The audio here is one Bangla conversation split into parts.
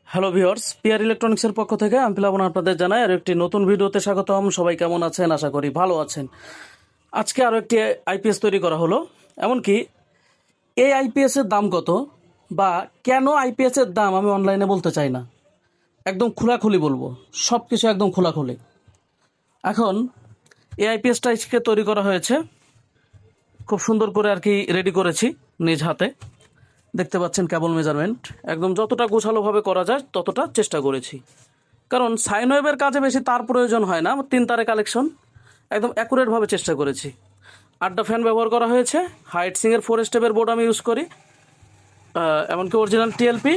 হ্যালো ভিউয়ার্স, পিআর ইলেকট্রনিক্সের পক্ষ থেকে আমি প্লাবন আপনাদের জানাই আর একটি নতুন ভিডিওতে স্বাগতম। সবাই কেমন আছেন? আশা করি ভালো আছেন। আজকে আরও একটি আইপিএস তৈরি করা হলো। এমনকি এই আইপিএসের দাম কত বা কেন আইপিএসের দাম আমি অনলাইনে বলতে চাই না, একদম খোলাখুলি বলবো, সব কিছু একদম খোলাখুলি। এখন এই আইপিএসটা আজকে তৈরি করা হয়েছে, খুব সুন্দর করে আর কি রেডি করেছি নিজ হাতে। দেখতে পাচ্ছেন কেবল মেজারমেন্ট একদম যতটা গোছালোভাবে করা যায় ততটা চেষ্টা করেছি, কারণ সাইন ওয়েভের কাজে বেশি তার প্রয়োজন হয় না। 3 তারে কালেকশন একদম অ্যাকুরেটভাবে চেষ্টা করেছি। 8টা ফ্যান ব্যবহার করা হয়েছে। হাইট সিংয়ের 4 স্টেপের বোর্ড আমি ইউজ করি, এমনকি অরিজিনাল টিএলপি।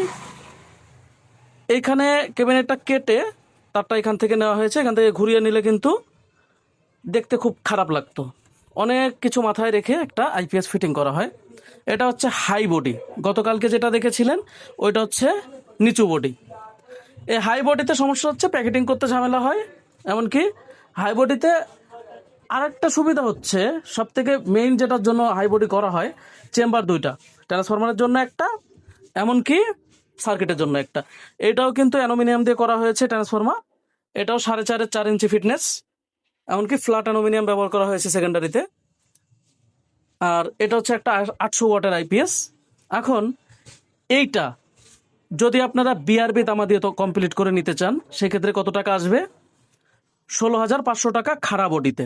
এইখানে ক্যাবিনেটটা কেটে তারটা এখান থেকে নেওয়া হয়েছে, এখান থেকে ঘুরিয়ে নিলে কিন্তু দেখতে খুব খারাপ লাগতো। অনেক কিছু মাথায় রেখে একটা আইপিএস ফিটিং করা হয়। এটা হচ্ছে হাই বডি, গতকালকে যেটা দেখেছিলেন ওইটা হচ্ছে নিচু বডি। এই হাই বডিতে সমস্যা হচ্ছে প্যাকেটিং করতে ঝামেলা হয়। এমনকি হাই বডিতে আরেকটা সুবিধা হচ্ছে, সব থেকে মেইন যেটার জন্য হাই বডি করা হয়, চেম্বার 2টা, ট্রান্সফরমারের জন্য একটা, এমনকি সার্কিটের জন্য একটা। এটাও কিন্তু অ্যালুমিনিয়াম দিয়ে করা হয়েছে ট্রান্সফরমার। এটাও 4.5-4 ইঞ্চি ফিটনেস, এমনকি ফ্ল্যাট অ্যালুমিনিয়াম ব্যবহার করা হয়েছে সেকেন্ডারিতে। আর এটা হচ্ছে একটা 800 ওয়াটের আইপিএস। এখন এইটা যদি আপনারা বিআরবি তামা দিয়ে তো কমপ্লিট করে নিতে চান, সেক্ষেত্রে কত টাকা আসবে? 16,500 টাকা খাড়া বডিতে।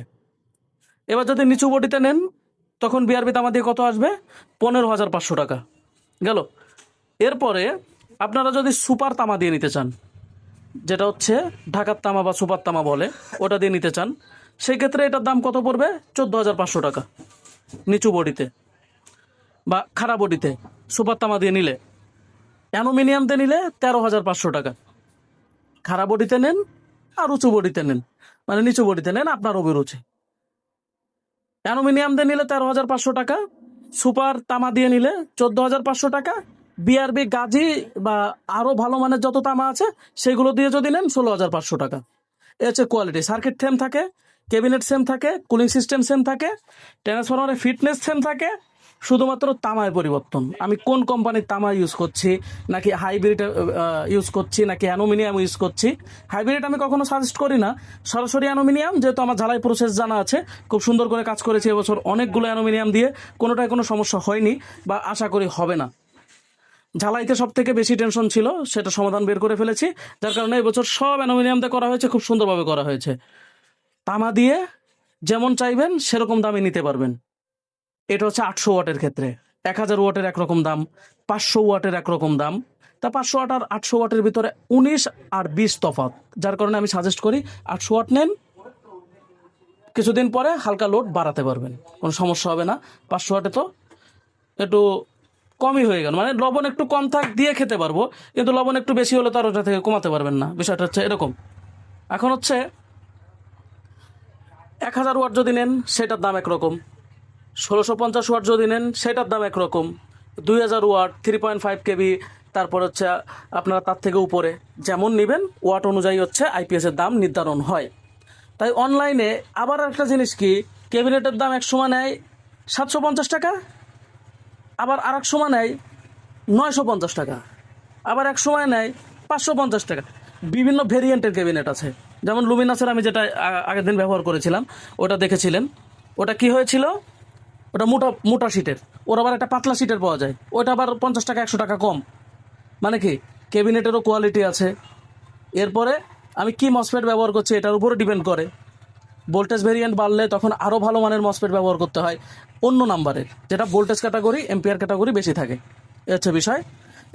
এবার যদি নিচু বডিতে নেন তখন বিআরবি তামা দিয়ে কত আসবে? 15,500 টাকা গেল। এরপরে আপনারা যদি সুপার তামা দিয়ে নিতে চান, যেটা হচ্ছে ঢাকার তামা বা সুপার তামা বলে, ওটা দিয়ে নিতে চান, সেই ক্ষেত্রে এটার দাম কত পড়বে? 14,500 টাকা নিচু বডিতে বা খাড়া বডিতে সুপার তামা দিয়ে নিলে। অ্যালুমিনিয়াম দিয়ে নিলে 13,500 টাকা। খাড়া বডিতে নেন আর উঁচু বডিতে নেন, মানে নিচু বডিতে নেন, আপনার অভিরুচি। অ্যালুমিনিয়াম দিয়ে নিলে 13,500 টাকা, সুপার তামা দিয়ে নিলে 14,500 টাকা, বিআরবি গাজি বা আরও ভালো মানের যত তামা আছে সেগুলো দিয়ে যদি নেন 16,500 টাকা। এ হচ্ছে কোয়ালিটি। সার্কিট সেম থাকে, ক্যাবিনেট সেম থাকে, কুলিং সিস্টেম সেম থাকে, ট্রান্সফরমারের ফিটনেস সেম থাকে, শুধুমাত্র তামায় পরিবর্তন। আমি কোন কোম্পানির তামা ইউজ করছি, নাকি হাইব্রিড ইউজ করছি, নাকি অ্যালুমিনিয়াম ইউজ করছি। হাইব্রিড আমি কখনো সাজেস্ট করি না, সরাসরি অ্যালুমিনিয়াম, যেহেতু আমার ঝালাই প্রসেস জানা আছে, খুব সুন্দর করে কাজ করেছি এবছর অনেকগুলো অ্যালুমিনিয়াম দিয়ে, কোনোটায় কোনো সমস্যা হয়নি বা আশা করি হবে না। ঝালাইতে সব থেকে বেশি টেনশন ছিল, সেটা সমাধান বের করে ফেলেছি, যার কারণে এবছর সব অ্যালুমিনিয়াম দিয়ে করা হয়েছে, খুব সুন্দরভাবে করা হয়েছে। তামা দিয়ে যেমন চাইবেন সেরকম দামে নিতে পারবেন। এটা হচ্ছে 800 ওয়াটের ক্ষেত্রে। 1000 ওয়াটের একরকম দাম, 500 ওয়াটের একরকম দাম। তা 500 ওয়াট আর 800 ওয়াটের ভিতরে 19 আর 20 তফাৎ, যার কারণে আমি সাজেস্ট করি 800 ওয়াট নেন। কিছুদিন পরে হালকা লোড বাড়াতে পারবেন, কোনো সমস্যা হবে না। 500 ওয়াটে তো একটু কমই হয়ে গেল, মানে লবণ একটু কম থাক দিয়ে খেতে পারবো, কিন্তু লবণ একটু বেশি হলে তো আর ওটা থেকে কমাতে পারবেন না। বিষয়টা হচ্ছে এরকম। এখন হচ্ছে 1000 ওয়াট যদি নেন সেটার দাম একরকম, 1650 ওয়াট যদি নেন সেটার দাম একরকম, 2000 ওয়াট 3.5 কেবি, তারপর হচ্ছে আপনারা তার থেকে উপরে যেমন নেবেন ওয়াট অনুযায়ী হচ্ছে আইপিএসের দাম নির্ধারণ হয়। তাই অনলাইনে আবার একটা জিনিস কি, ক্যাবিনেটের দাম এক সময় নেয় 750 টাকা, আবার আর এক সময় নেয় 950 টাকা, আবার এক সময় নেয় 550 টাকা। বিভিন্ন ভেরিয়েন্টের ক্যাবিনেট আছে। যেমন লুমিনাসের আমি যেটা আগের দিন ব্যবহার করেছিলাম, ওটা দেখেছিলেন। ওটা কি হয়েছিল, ওটা মোটা মোটা সিটের, ওর আবার একটা পাতলা সিটের পাওয়া যায়, ওটা আবার 50 টাকা 100 টাকা কম। মানে কি, ক্যাবিনেটেরও কোয়ালিটি আছে। এরপরে আমি কি মসফেট ব্যবহার করছি এটার উপরে ডিপেন্ড করে। ভোল্টেজ ভেরিয়েন্ট বাড়লে তখন আরও ভালো মানের মসফেট ব্যবহার করতে হয় অন্য নাম্বারের, যেটা ভোল্টেজ ক্যাটাগরি এম্পিয়ার ক্যাটাগরি বেশি থাকে। এ হচ্ছে বিষয়।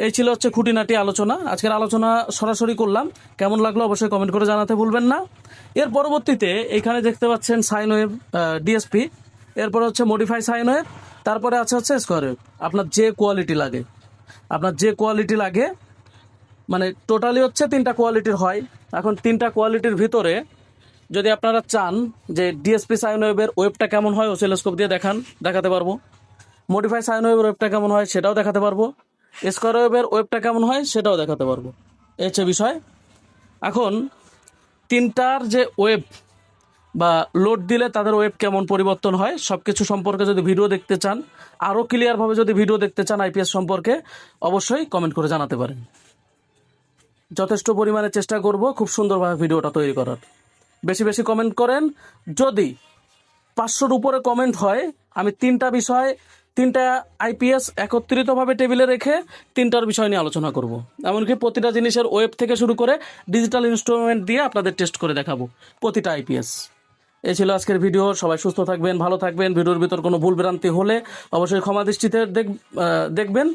এই ছিল হচ্ছে খুঁটিনাটি আলোচনা। আজকের আলোচনা সরাসরি করলাম, কেমন লাগলো অবশ্যই কমেন্ট করে জানাতে ভুলবেন না। এর পরবর্তীতে এইখানে দেখতে পাচ্ছেন সাইন ওয়েভ ডিএসপি, এরপরে হচ্ছে মডিফাই সাইন ওয়েভ, তারপরে হচ্ছে স্কোয়ার ওয়েভ। আপনার যে কোয়ালিটি লাগে, আপনার যে কোয়ালিটি লাগে, মানে টোটালি হচ্ছে 3টা কোয়ালিটির হয়। এখন 3টা কোয়ালিটির ভিতরে যদি আপনারা চান যে ডিএসপি সাইন ওয়েভের ওয়েবটা কেমন হয় অসিলোস্কোপ দিয়ে দেখাতে পারবো, মডিফাই সাইন ওয়েভের ওয়েবটা কেমন হয় সেটাও দেখাতে পারবো, স্কোয়ার ওয়েভের ওয়েবটা কেমন হয় সেটাও দেখাতে পারবো। এই হচ্ছে বিষয়। এখন 3টার যে ওয়েব বা লোড দিলে তাদের ওয়েব কেমন পরিবর্তন হয় সব কিছু সম্পর্কে যদি ভিডিও দেখতে চান, আরও ক্লিয়ারভাবে যদি ভিডিও দেখতে চান আইপিএস সম্পর্কে, অবশ্যই কমেন্ট করে জানাতে পারেন। যথেষ্ট পরিমাণে চেষ্টা করব খুব সুন্দরভাবে ভিডিওটা তৈরি করার। বেশি বেশি কমেন্ট করেন। যদি 500-র উপরে কমেন্ট হয়, আমি 3টা বিষয়, 3টা আইপিএস একত্রিতভাবে টেবিলে রেখে 3টার বিষয় নিয়ে আলোচনা করব। এমনকি প্রতিটা জিনিসের ওয়েব থেকে শুরু করে ডিজিটাল ইনস্ট্রুমেন্ট দিয়ে আপনাদের টেস্ট করে দেখাবো প্রতিটা আইপিএস। এই ছিল আজকের ভিডিও। সবাই সুস্থ থাকবেন, ভালো থাকবেন। ভিডিওর ভিতর কোনো ভুল ভ্রান্তি হলে অবশ্যই ক্ষমা দৃষ্টিতে দেখবেন।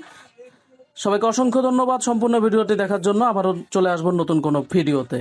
সবাইকে অসংখ্য ধন্যবাদ সম্পূর্ণ ভিডিওটি দেখার জন্য। আবারও চলে আসবো নতুন কোনো ভিডিওতে।